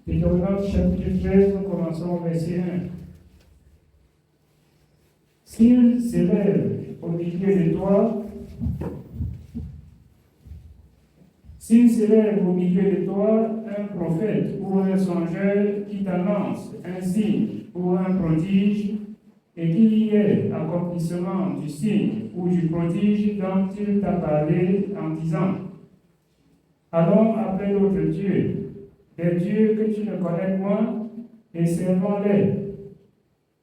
Deutéronome chapitre 13, commençons au verset 1. S'il s'élève au milieu de toi, un prophète ou un songeur qui t'annonce un signe ou un prodige, et qu'il y ait accomplissement du signe ou du prodige dont il t'a parlé en disant: allons après d'autres dieux, des dieux que tu ne connais point, et servons-les.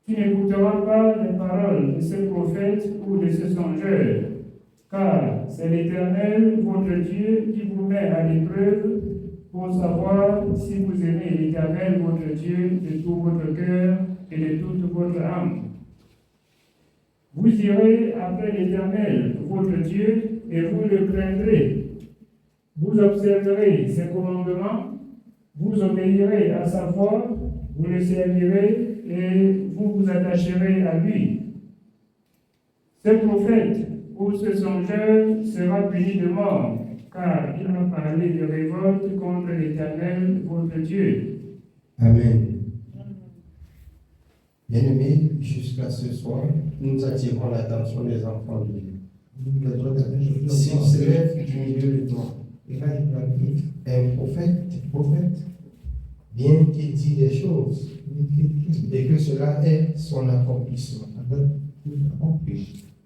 Tu n'écouteras pas les paroles de ce prophète ou de ce songeur, car c'est l'Éternel, votre Dieu, qui vous met à l'épreuve pour savoir si vous aimez l'Éternel, votre Dieu, de tout votre cœur et de toute votre âme. Vous irez après l'Éternel, votre Dieu, et vous le craindrez. Vous observerez ses commandements, vous obéirez à sa voix, vous le servirez et vous vous attacherez à lui. Ce prophète ou ce songeur sera puni de mort, car il a parlé de révolte contre l'Éternel, votre Dieu. Amen. Bien-aimés, jusqu'à ce soir, nous attirons l'attention des enfants de Dieu. S'il se lève du milieu de toi, un prophète, bien qu'il dit des choses, et que cela est son accomplissement,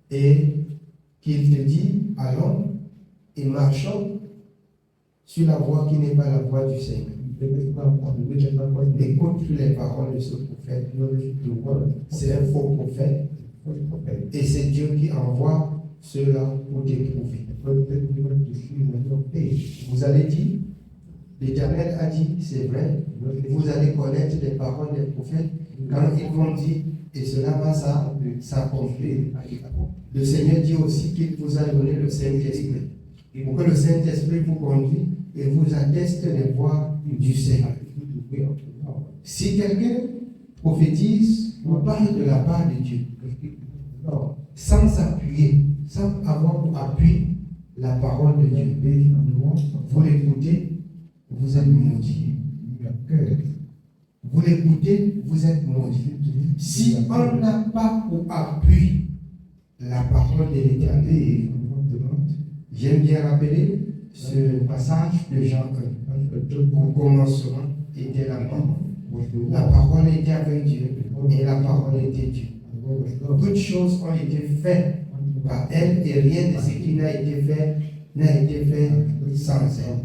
et qu'il te dit, allons et marchons sur la voie qui n'est pas la voie du Seigneur. Écoute les paroles de ce prophète. C'est un faux prophète, et c'est Dieu qui envoie ceux-là pour t'éprouver. Vous allez dire, l'Éternel a dit, c'est vrai, vous allez connaître les paroles des prophètes quand ils vont dire, et cela va s'accomplir. Le Seigneur dit aussi qu'il vous a donné le Saint-Esprit, pour que le Saint-Esprit vous conduise et vous atteste les voies du Seigneur. Si quelqu'un prophétise ou parle de la part de Dieu, sans s'appuyer, sans avoir pour appui la parole de Dieu, vous l'écoutez, vous êtes maudit. Vous l'écoutez, vous êtes maudit. Si on n'a pas pour appui la parole de l'Éternel, j'aime bien rappeler ce passage de Jean 1. Au commencement était la parole. La parole était avec Dieu et la parole était Dieu. Toutes choses ont été faites par elle et rien de ce qui n'a été fait sans elle.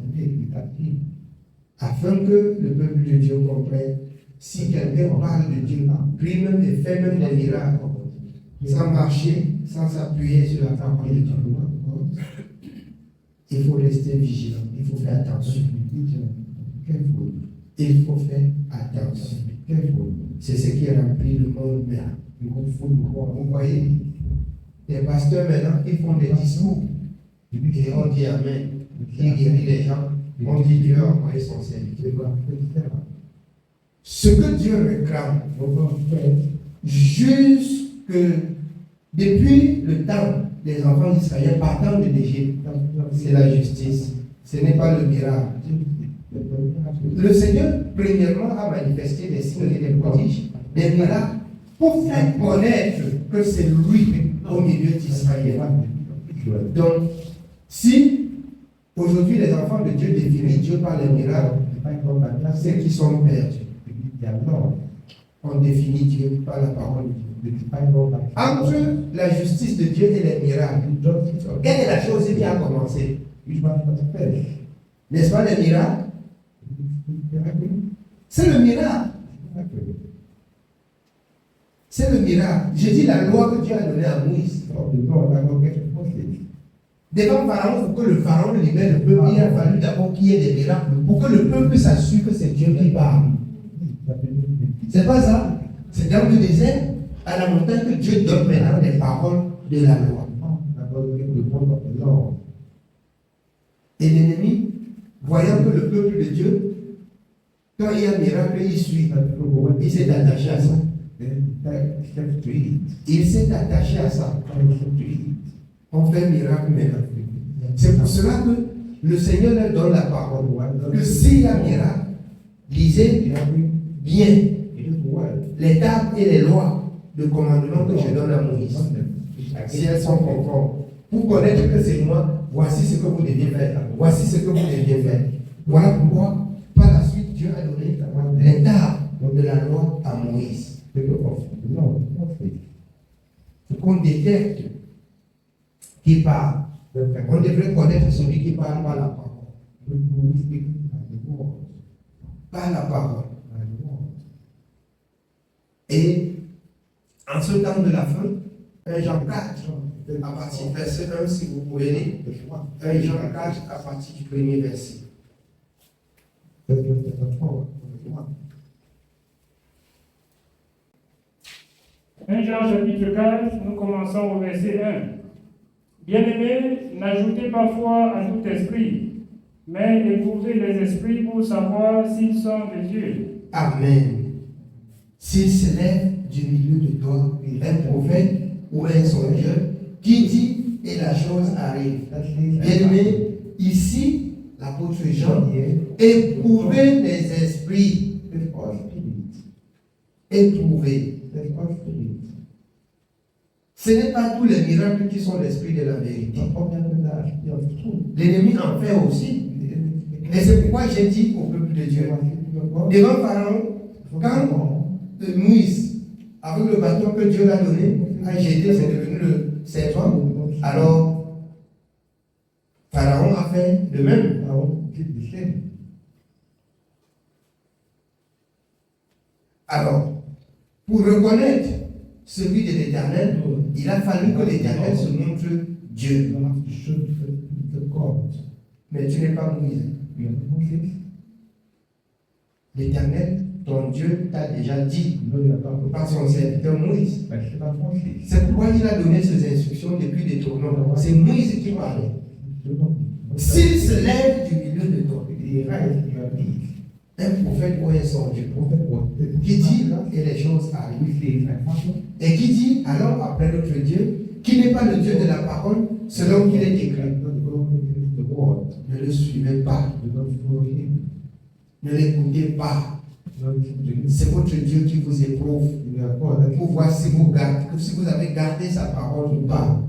Afin que le peuple de Dieu comprenne, si quelqu'un parle de Dieu, prie même et fait même des miracles, sans marcher, sans s'appuyer sur la parole de Dieu, il faut rester vigilant, il faut faire attention. Il faut faire attention. C'est ce qui remplit le monde maintenant. Vous voyez, les pasteurs maintenant, ils font des discours et on dit Amen, qui guérit les gens, on dit Dieu a envoyé son serviteur. Ce que Dieu réclame, jusque depuis le temps des enfants d'Israël partant de l'Égypte, c'est la justice, ce n'est pas le miracle. Le Seigneur, premièrement, a manifesté des signes et des prodiges, des miracles, pour faire connaître que c'est lui au milieu d'Israël. Donc, si aujourd'hui les enfants de Dieu définissent Dieu par les miracles, c'est qu'ils sont perdus. On définit Dieu par la parole de Dieu. Entre la justice de Dieu et les miracles, quelle est la chose qui a commencé? N'est-ce pas les miracles? C'est le miracle. C'est le miracle. Je dis la loi que Dieu a donnée à Moïse. Devant Pharaon, pour que le Pharaon libère le peuple, il a fallu d'abord qu'il y ait des miracles, pour que le peuple s'assure que c'est Dieu qui parle. C'est pas ça. C'est dans le désert, à la montagne, que Dieu donne maintenant les paroles de la loi. Et l'ennemi, voyant que le peuple de Dieu, quand il y a un miracle, il suit. Il s'est attaché à ça. Il s'est attaché à ça. On fait un miracle maintenant. C'est pour cela que le Seigneur leur donne la parole. Que s'il y a un miracle, Lisez bien les tables et les lois de commandement que je donne à Moïse. Si elles sont conformes, pour connaître que c'est moi, voici ce que vous deviez faire. Voici ce que vous deviez faire. Voilà pourquoi, par la suite, Dieu a donné les tables de la loi à Moïse. Pour qu'on détecte qui parle. On devrait connaître celui qui parle par la parole. Par la parole. Et en ce temps de la fin, 1 Jean 4, à partir du verset 1, si vous pouvez lire, 1 Jean 4, à partir du premier verset. 1 Jean chapitre 4, nous commençons au verset 1. Bien-aimés, n'ajoutez pas foi à tout esprit, mais éprouvez les esprits pour savoir s'ils sont de Dieu. Amen. S'il se lève du milieu de toi un prophète ou un songeur qui dit et la chose arrive. Bien-aimé, ici, l'apôtre Jean, éprouvez les esprits. Éprouvez. Ce n'est pas tous les miracles qui sont l'esprit de la vérité. L'ennemi en fait aussi. Et c'est pourquoi j'ai dit au peuple de Dieu, devant Pharaon, quand Moïse, avec le bâton que Dieu l'a donné, a jeté, c'est devenu le serpent, alors Pharaon a fait de même. Alors, pour reconnaître celui de l'Éternel, il a fallu que l'Éternel se montre Dieu. Mais tu n'es pas Moïse. L'Éternel, ton Dieu, t'a déjà dit par son serviteur Moïse. C'est pourquoi il a donné ses instructions depuis des tournants. C'est Moïse qui parlait. S'il se lève du milieu de toi, un prophète ou un songeur qui dit et les choses arrivent, et qui dit alors après notre Dieu, qui n'est pas le Dieu de la parole selon qu'il est écrit, ne le suivez pas, ne l'écoutez pas. C'est votre Dieu qui vous éprouve pour voir si vous avez gardé sa parole ou pas.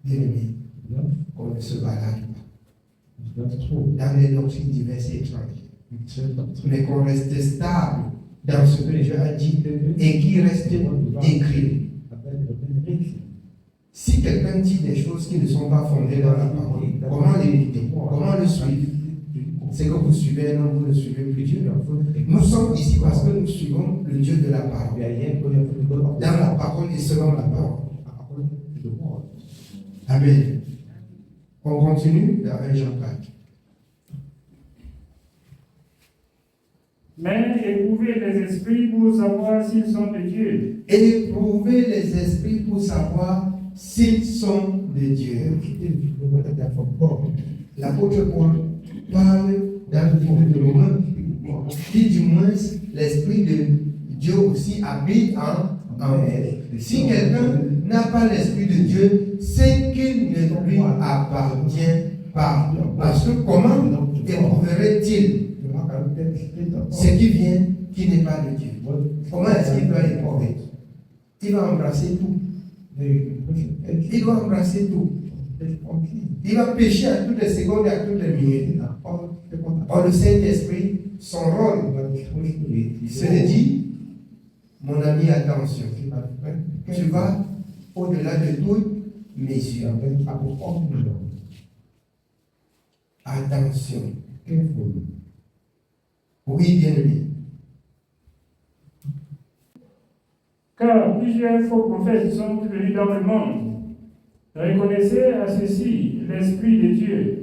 Bien-aimé, on ne se balade pas dans les doctrines diverses et étranges, mais qu'on reste stable dans ce que Dieu a dit et qui reste écrit. Si quelqu'un dit des choses qui ne sont pas fondées dans la parole, comment l'éviter? Comment le suivre? C'est que vous suivez un homme, vous ne suivez plus Dieu. Nous sommes ici parce que nous suivons le Dieu de la parole. Dans la parole et selon la parole. Amen. On continue dans 1 Jean 4. Mais éprouvez les esprits pour savoir s'ils sont de Dieu. Éprouvez les esprits pour savoir s'ils sont de Dieu. L'apôtre Paul parle dans le livre de Romains, qui du moins l'esprit de Dieu aussi habite en elle. Si quelqu'un n'a pas l'esprit de Dieu, c'est qu'il ne lui appartient pas. Parce que comment éprouverait-il ce qui vient, qui n'est pas de Dieu? Comment est-ce qu'il doit éprouver? Il va embrasser tout. Il doit embrasser tout. Il va pécher à toutes les secondes et à toutes les minutes. Or, le Saint-Esprit, son rôle, c'est de dire, mon ami, attention, tu vas au-delà de toute mesure. Attention. Oui, bien-aimé. Car plusieurs faux prophètes sont venus dans le monde. Reconnaissez à ceci l'Esprit de Dieu.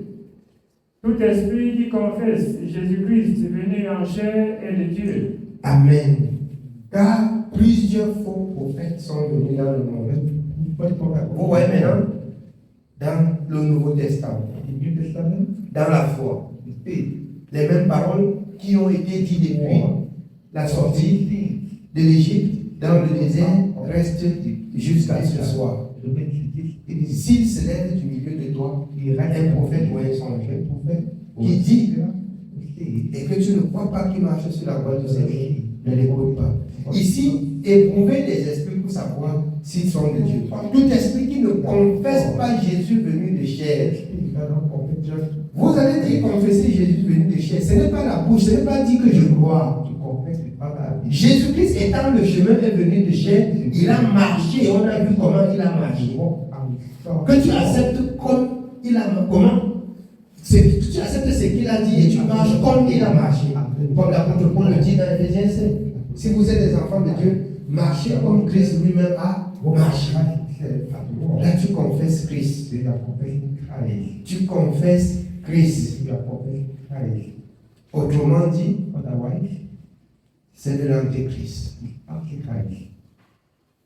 Tout esprit qui confesse Jésus-Christ venu en chair est de Dieu. Amen. Car plusieurs faux prophètes sont venus dans le monde. Vous voyez maintenant, dans le Nouveau Testament, dans la foi, les mêmes paroles qui ont été dites depuis la sortie de l'Égypte dans le désert restent jusqu'à ce soir. S'il se lève du milieu de toi, un prophète ou un songeur qui dit et que tu ne crois pas qu'il marche sur la voie du Seigneur, ne l'écoute pas. Ici, éprouvez les esprits pour savoir s'ils sont de Dieu. Tout esprit qui ne confesse pas Jésus venu de chair, vous allez dire confesser Jésus venu de chair. Ce n'est pas la bouche, ce n'est pas dire que je crois. Jésus-Christ étant le chemin est venu de chair, il a marché et on a vu comment il a marché. Que tu acceptes comme il a marché. Comment? Tu acceptes ce qu'il a dit et tu marches comme il a marché. Comme l'apôtre Paul le dit dans Éphésiens 5. Si vous êtes des enfants de Dieu, marchez comme Christ lui-même a marché. Là, tu confesses Christ. Tu confesses Christ. Autrement dit, c'est de l'antéchrist.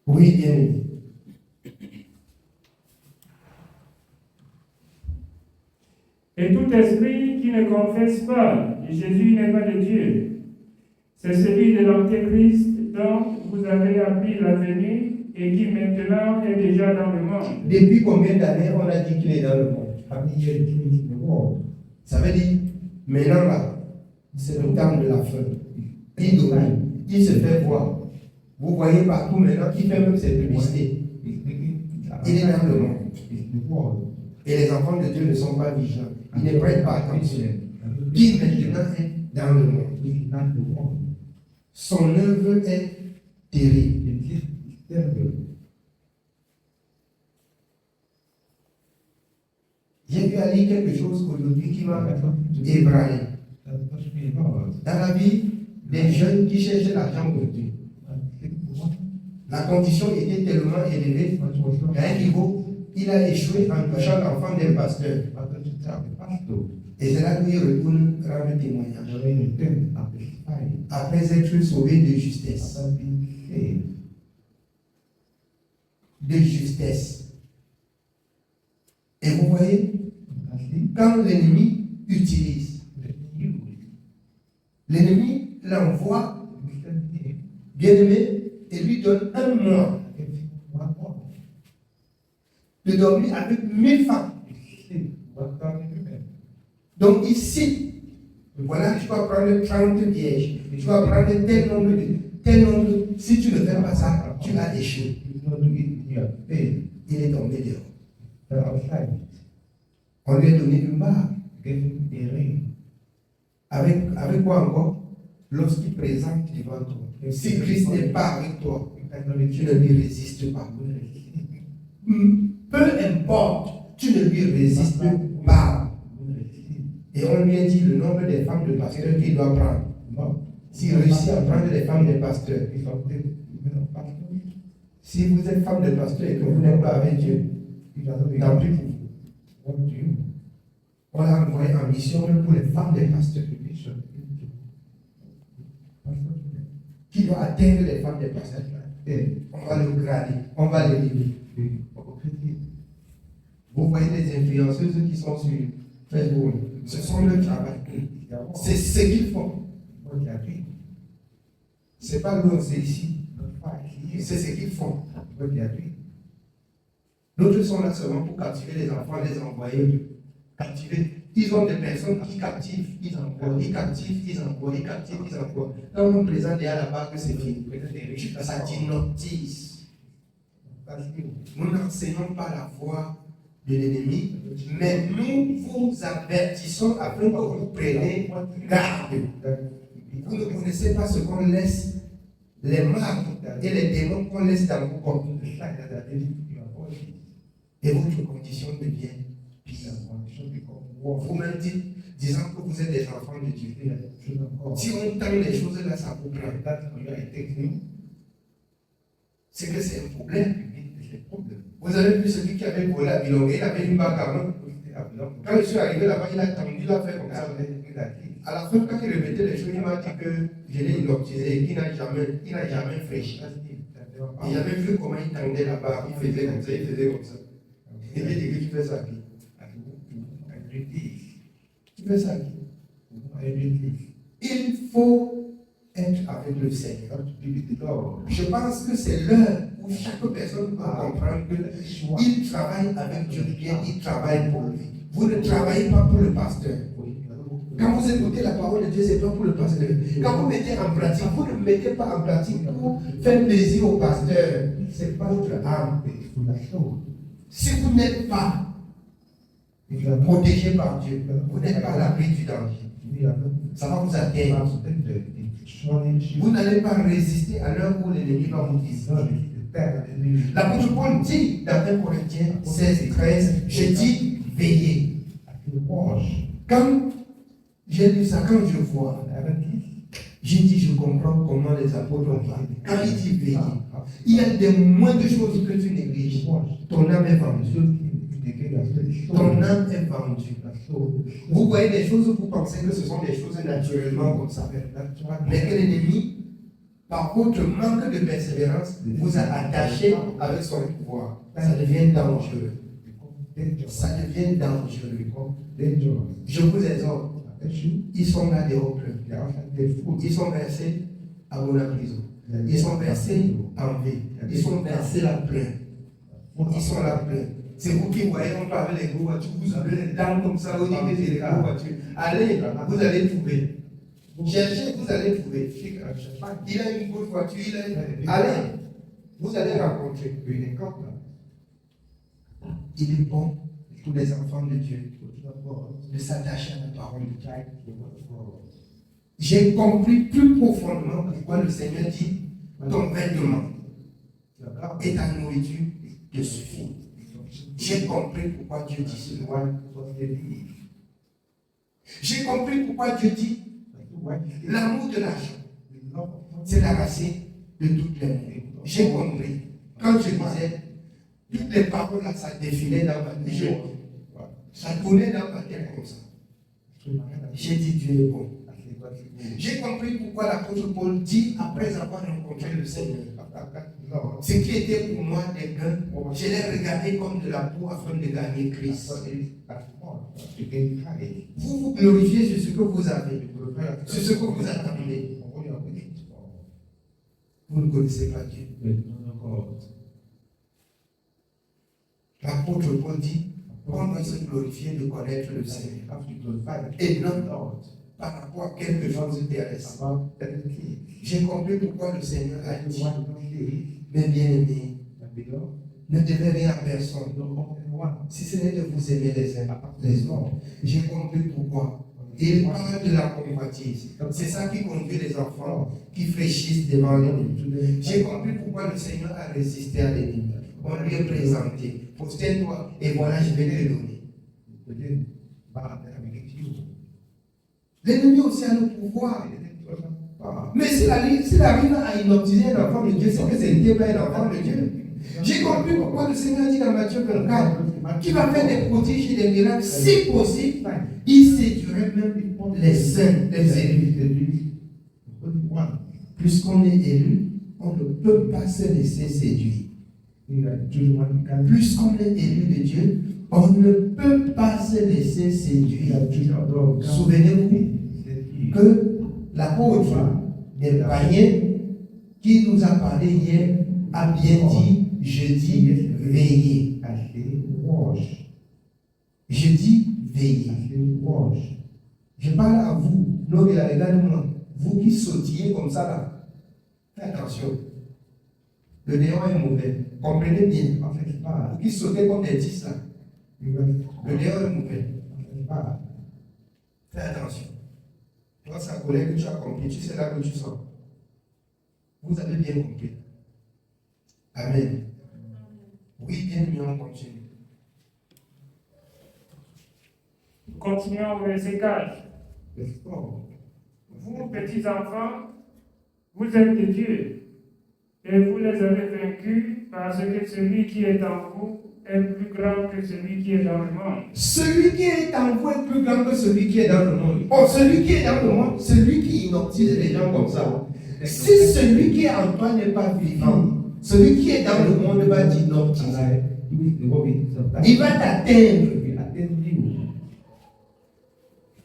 Oui, bien aimé. Et tout esprit qui ne confesse pas que Jésus n'est pas de Dieu, c'est celui de l'antéchrist dont vous avez appris la venue et qui maintenant est déjà dans le monde. Depuis combien d'années on a dit qu'il est dans le monde? Ça veut dire, maintenant là, c'est le temps de la fin. Il domine, il se fait voir. Vous voyez partout maintenant qu'il fait même ses publicités. Il est dans le monde. Et les enfants de Dieu ne sont pas vigilants. Ils ne prêtent pas attention. Qui maintenant est dans le monde. Son œuvre est terrible. J'ai vu aller quelque chose aujourd'hui qui m'a ébranlé. Dans la vie des jeunes qui cherchaient l'argent pour Dieu, la condition était tellement élevée qu'à un niveau, il a échoué en touchant l'enfant d'un pasteur. Et c'est là où il retourne rendre témoignage. Après être sauvé de justesse. De justesse. Et vous voyez, quand l'ennemi utilise, l'ennemi l'envoie, bien aimé, et lui donne un mois de dormir avec 1000 femmes. Donc ici, voilà, tu vas prendre 30 vierges, tu vas prendre tel nombre, si tu ne fais pas ça, tu as échoué. Il est tombé dehors. On lui a donné une barre. Avec quoi encore? Lorsqu'il présente devant toi. Si Christ n'est pas avec toi, tu ne lui résistes pas. Peu importe, tu ne lui résistes pas. Et on lui a dit le nombre des femmes de pasteurs qu'il doit prendre. S'il réussit à prendre les femmes des pasteurs, si vous êtes femme de pasteur et que vous n'êtes pas avec Dieu, tant pis pour vous. On l'a envoyé en mission même pour les femmes des pasteurs. Qui doit atteindre les femmes des pasteurs. On va le grader, on va les livrer. Vous voyez les influenceuses qui sont sur Facebook. Ce sont leur travail. C'est ce qu'ils font. Ce n'est pas nous, c'est ici. C'est ce qu'ils font. D'autres sont là seulement pour captiver les enfants, les envoyer. Captiver. Ils ont des personnes qui captivent, ils envoient, ils captivent, ils envoient, ils captivent, ils envoient. Quand on présente déjà là-bas que c'est fini, ça dynotise. Nous n'enseignons pas la voie de l'ennemi, mais nous vous avertissons afin que vous preniez garde. Vous ne connaissez pas ce qu'on laisse, les marques et les démons qu'on laisse dans vos corps. Et votre condition devient pire. Vous-même disant que vous êtes des enfants de Dieu. Si on tend les choses là, ça vous prend. C'est que c'est un problème. Vous avez vu celui qui avait volé à Bilongue, il avait une bague à main. Quand je suis arrivé là-bas, il a tendu, il a fait comme ça. À la fin, quand il remettait les choses, il m'a dit que je l'ai inoptisé et qu'il n'a jamais fraîchi. Et j'avais vu comment il tendait la barre, il faisait comme ça, il faisait comme ça. Il m'a dit que tu fais ça qui? Tu fais ça qui? Il faut être avec le Seigneur. Je pense que c'est l'heure où chaque personne doit comprendre qu'il travaille avec Dieu, bien il travaille pour lui. Vous ne travaillez pas pour le pasteur. Quand vous écoutez la parole de Dieu, c'est pas pour le pasteur. Quand vous mettez en pratique, vous ne mettez pas en pratique pour faire plaisir au pasteur. C'est pas votre âme. Si vous n'êtes pas protégé par Dieu, vous n'êtes pas à l'abri du danger. Ça va vous atteindre. Vous n'allez pas résister à l'heure où l'ennemi va vous visiter. L'apôtre Paul dit dans 1 Corinthiens 16 et 13, je dis veillez. Quand j'ai lu ça, quand je vois, j'ai dit je comprends comment les apôtres ont parlé. Quand il dit veillez, il y a des moindres choses que tu négliges. Ton âme est vendue. Ton âme est vendue. Vous voyez des choses, vous pensez que ce sont des choses naturellement comme ça. Mais que l'ennemi, par votre manque de persévérance, vous a attaché avec son pouvoir. Ça devient dangereux. Ça devient dangereux. Je vous exhorte. Ils sont là des hauts pleins. Ils sont versés à la prison. Ils sont versés en vie. Ils sont versés là plein. Ils sont là plein. C'est vous qui voyez, on parle les gros voitures, vous avez les dames comme ça, vous dites que c'est les gros voitures. Allez, vous allez trouver. Cherchez, vous allez trouver. Il a une grosse voiture, allez, vous allez rencontrer. Il est bon pour les enfants de Dieu de s'attacher à la parole de Dieu. J'ai compris plus profondément pourquoi le Seigneur dit ton vêtement et ta nourriture te suffit. J'ai compris pourquoi Dieu dit cela. J'ai compris pourquoi Dieu dit l'amour de l'argent, c'est la racine de toutes les mots. J'ai compris. Quand je disais, toutes les paroles là, ça défilait dans ma tête. Ça tournait dans ma tête comme ça. J'ai dit Dieu est bon. J'ai compris pourquoi l'apôtre Paul dit, après avoir rencontré le Seigneur, ce qui était pour moi des gains, je l'ai regardé comme de la boue afin de gagner Christ. Vous vous glorifiez sur ce que vous avez, sur ce que vous attendez. Vous ne connaissez pas Dieu. L'apôtre Paul dit, on doit se glorifier de connaître le Seigneur. Et non par rapport à quelque chose de terrestre. J'ai compris pourquoi le Seigneur a dit, mes bien-aimés, ne devez rien à personne, si ce n'est de vous aimer les uns les autres. J'ai compris pourquoi. Il parle de la convoitise. C'est ça qui conduit les enfants qui fléchissent devant l'ennemi. J'ai compris pourquoi le Seigneur a résisté à l'ennemi. On lui a présenté. Postez-toi et voilà, je vais te donner. L'ennemi aussi a le pouvoir. Mais s'il arrive à hypnotiser un enfant de Dieu, c'est que ce n'était pas un enfant de Dieu. J'ai compris pourquoi le Seigneur dit dans Matthieu 24 qu'il va faire des prodiges et des miracles. Si possible, il séduirait même les saints, les élus. Puisqu'on est élu, on ne peut pas se laisser séduire. Puisqu'on est élu de Dieu, on ne peut pas se laisser séduire. Souvenez-vous que l'apôtre des païens qui nous a parlé hier a bien dit, je dis veillez. Je dis veillez. Je parle à vous, regardez-moi, vous qui sautillez comme ça là, faites attention. Le néant est mauvais. Comprenez bien. Vous qui sautez comme des 10 là, le néant est mauvais. Fais attention. Toi, sa collègue que tu as compris, tu sais là que tu sors. Vous avez bien compris. Amen. Oui, bien aimé, on continue. Continuons au verset 4. Vous, petits enfants, vous êtes de Dieu, et vous les avez vaincus parce que celui qui est en vous est plus grand que celui qui est dans le monde. Celui qui est en vous est plus grand que celui qui est dans le monde. Oh, celui qui est dans le monde, celui qui hypnotise les gens comme ça. Si celui qui est en toi n'est pas vivant, celui qui est dans le monde va t'hypnotiser. Il va t'atteindre.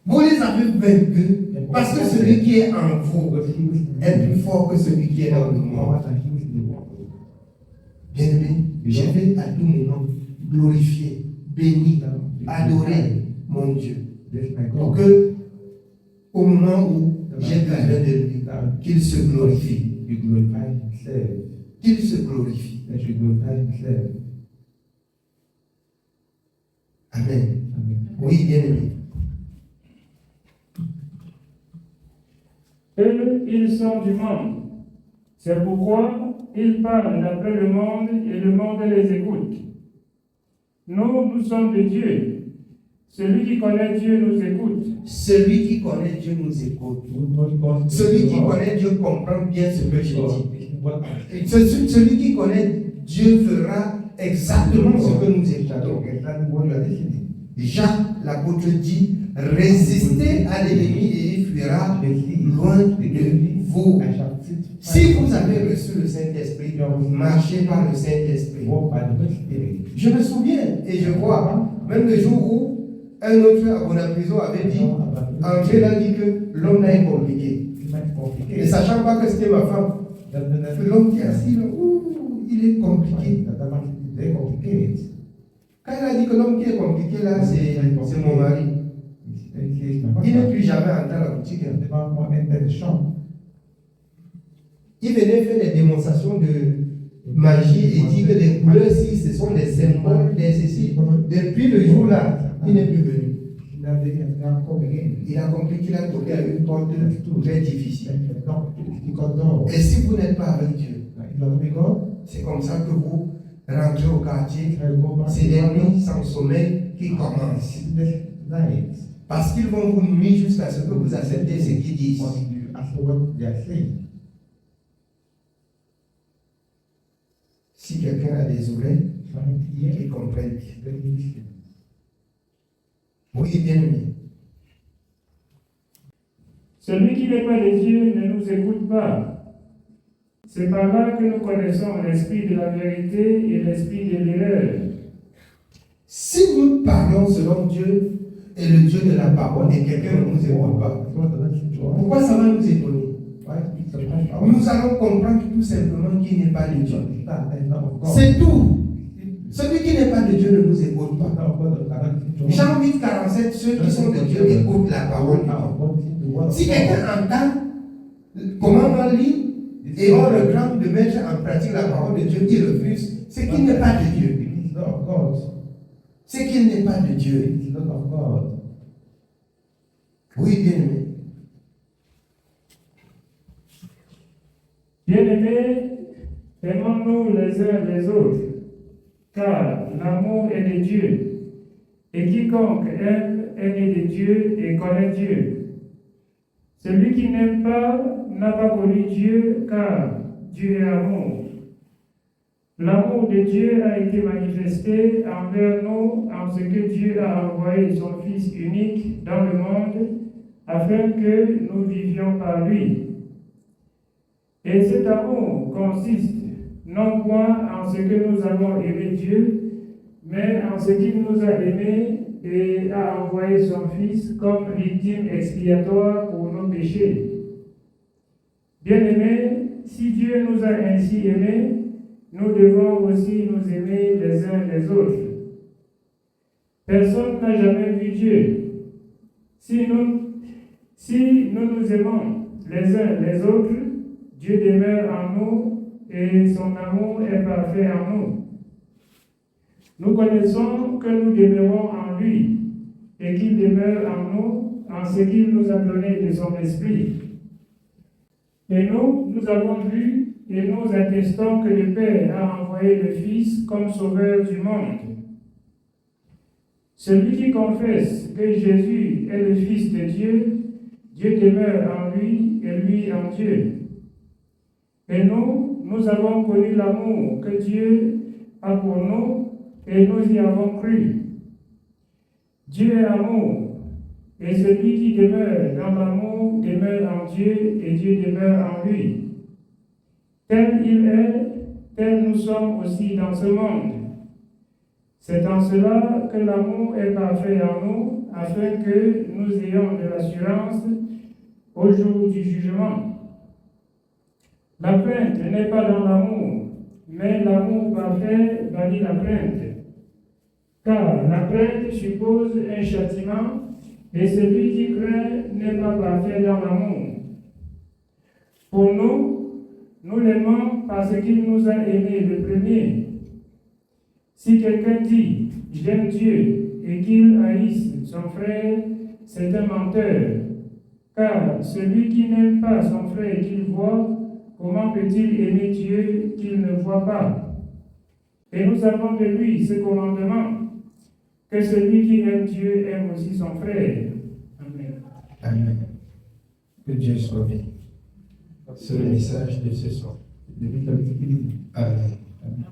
Vous les avez vaincus parce que celui qui est en vous est plus fort que celui qui est dans le monde. Bien-aimé, je vais à tout moment glorifier, bénir, adorer mon Dieu. Pour que au moment où j'ai besoin de lui, qu'il se glorifie. You glorify himself. Qu'il se glorifie. That you glorify himself. Amen. Amen. Oui, bien aimé. Eux, ils sont du monde. C'est pourquoi ils parlent d'après le monde et le monde les écoute. Nous sommes de Dieu. Celui qui connaît Dieu nous écoute. Celui qui connaît Dieu nous écoute. Celui qui connaît Dieu comprend bien ce que je dis. Celui qui connaît Dieu fera exactement ce que nous écoutons. Jacques, l'apôtre dit, résistez à l'ennemi et il fuira loin de vous. Si vous avez reçu le Saint-Esprit, marchez par le Saint-Esprit. Je me souviens et je vois, même le jour où un autre à la prison avait dit, André a dit que l'homme là est compliqué. Et sachant pas que c'était ma femme, l'homme qui est assis là, il est compliqué. Quand il a dit que l'homme qui est compliqué là, c'est mon mari. Il n'est plus jamais entré à la boutique. Il venait faire des démonstrations de magie et dit que les couleurs ci, ce sont des symboles, des ceci. Depuis le jour là, il n'est plus venu. Il a compris qu'il a toqué à une porte très difficile. Et si vous n'êtes pas avec Dieu, c'est comme ça que vous rentrez au quartier. C'est des nuits sans sommeil qui commencent. Parce qu'ils vont vous nuire jusqu'à ce que vous acceptez ce qu'ils disent. Si quelqu'un a des oreilles, qu'il comprenne bien. Oui, bien aimé. Celui qui n'est pas de Dieu ne nous écoute pas. C'est par là que nous connaissons l'esprit de la vérité et l'esprit de l'erreur. Si nous parlons selon Dieu et le Dieu de la parole et quelqu'un ne nous écoute pas, pourquoi ça va nous étonner? Nous allons comprendre tout simplement qu'il n'est pas de Dieu. C'est tout. Celui qui n'est pas de Dieu ne nous écoute pas. Jean 8, 47, ceux qui sont de Dieu écoutent la parole. Si quelqu'un entend comment on lit et on le réclame de mettre en pratique la parole de Dieu, il refuse, c'est qu'il n'est pas de Dieu. C'est qu'il n'est pas de Dieu. Oui, bien aimé. Bien-aimés, aimons-nous les uns les autres, car l'amour est de Dieu, et quiconque aime est né de Dieu et connaît Dieu. Celui qui n'aime pas n'a pas connu Dieu, car Dieu est amour. L'amour de Dieu a été manifesté envers nous en ce que Dieu a envoyé son Fils unique dans le monde afin que nous vivions par lui. Et cet amour consiste non point en ce que nous avons aimé Dieu, mais en ce qu'il nous a aimés et a envoyé son Fils comme victime expiatoire pour nos péchés. Bien-aimés, si Dieu nous a ainsi aimés, nous devons aussi nous aimer les uns les autres. Personne n'a jamais vu Dieu. Si nous nous aimons les uns les autres, Dieu demeure en nous et son amour est parfait en nous. Nous connaissons que nous demeurons en lui et qu'il demeure en nous en ce qu'il nous a donné de son esprit. Et nous avons vu et nous attestons que le Père a envoyé le Fils comme sauveur du monde. Celui qui confesse que Jésus est le Fils de Dieu, Dieu demeure en lui et lui en Dieu. Et nous avons connu l'amour que Dieu a pour nous et nous y avons cru. Dieu est amour, et celui qui demeure dans l'amour demeure en Dieu et Dieu demeure en lui. Tel il est, tel nous sommes aussi dans ce monde. C'est en cela que l'amour est parfait en nous, afin que nous ayons de l'assurance au jour du jugement. La crainte n'est pas dans l'amour, mais l'amour parfait bannit la crainte. Car la crainte suppose un châtiment, Et celui qui craint n'est pas parfait dans l'amour. Pour nous, nous l'aimons parce qu'il nous a aimés le premier. Si quelqu'un dit « j'aime Dieu » et qu'il haïsse son frère, c'est un menteur. Car celui qui n'aime pas son frère qu'il voit, comment peut-il aimer Dieu qu'il ne voit pas? Et nous avons de lui ce commandement, que celui qui aime Dieu aime aussi son frère. Amen. Amen. Que Dieu soit béni. C'est le message de ce soir. Depuis le début. Amen. Amen.